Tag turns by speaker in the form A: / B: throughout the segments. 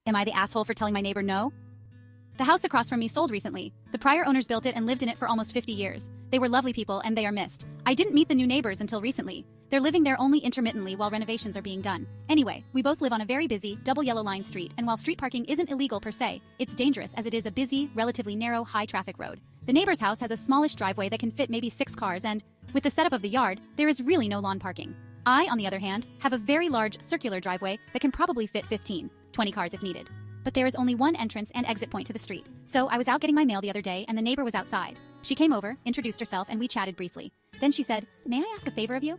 A: Am I the asshole for telling my neighbor no? The house across from me sold recently. The prior owners built it and lived in it for almost 50 years. They were lovely people and they are missed. I didn't meet the new neighbors until recently. They're living there only intermittently while renovations are being done. Anyway, we both live on a very busy, double yellow line street, and while street parking isn't illegal per se, it's dangerous as it is a busy, relatively narrow, high-traffic road. The neighbor's house has a smallish driveway that can fit maybe 6 cars and, with the setup of the yard, there is really no lawn parking. I, on the other hand, have a very large circular driveway that can probably fit 15, 20 cars if needed. But there is only one entrance and exit point to the street. So I was out getting my mail the other day and the neighbor was outside. She came over, introduced herself, and we chatted briefly. Then she said, "May I ask a favor of you?"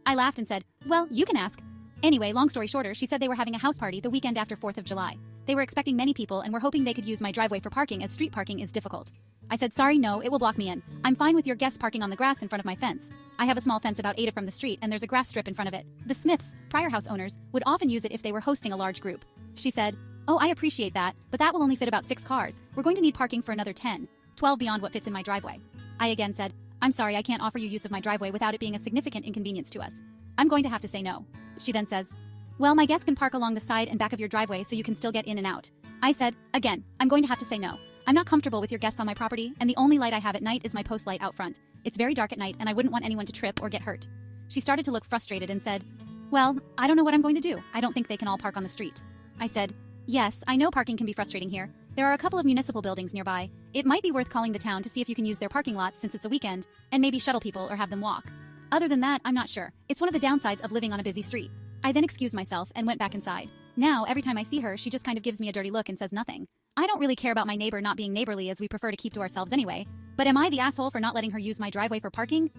A: I laughed and said, "Well, you can ask." Anyway, long story shorter, she said they were having a house party the weekend after 4th of July. They were expecting many people and were hoping they could use my driveway for parking as street parking is difficult. I said, "Sorry, no, it will block me in. I'm fine with your guests parking on the grass in front of my fence. I have a small fence about 8 from the street and there's a grass strip in front of it. The Smiths, prior house owners, would often use it if they were hosting a large group." She said, "Oh, I appreciate that, but that will only fit about 6 cars. We're going to need parking for another 10, 12 beyond what fits in my driveway." I again said, "I'm sorry, I can't offer you use of my driveway without it being a significant inconvenience to us. I'm going to have to say no." She then says, "Well, my guests can park along the side and back of your driveway so you can still get in and out." I said, "Again, I'm going to have to say no. I'm not comfortable with your guests on my property, and the only light I have at night is my post light out front. It's very dark at night, and I wouldn't want anyone to trip or get hurt." She started to look frustrated and said, "Well, I don't know what I'm going to do. I don't think they can all park on the street." I said, "Yes, I know parking can be frustrating here. There are a couple of municipal buildings nearby. It might be worth calling the town to see if you can use their parking lots since it's a weekend, and maybe shuttle people or have them walk. Other than that, I'm not sure. It's one of the downsides of living on a busy street." I then excused myself and went back inside. Now, every time I see her, she just kind of gives me a dirty look and says nothing. I don't really care about my neighbor not being neighborly as we prefer to keep to ourselves anyway, but am I the asshole for not letting her use my driveway for parking?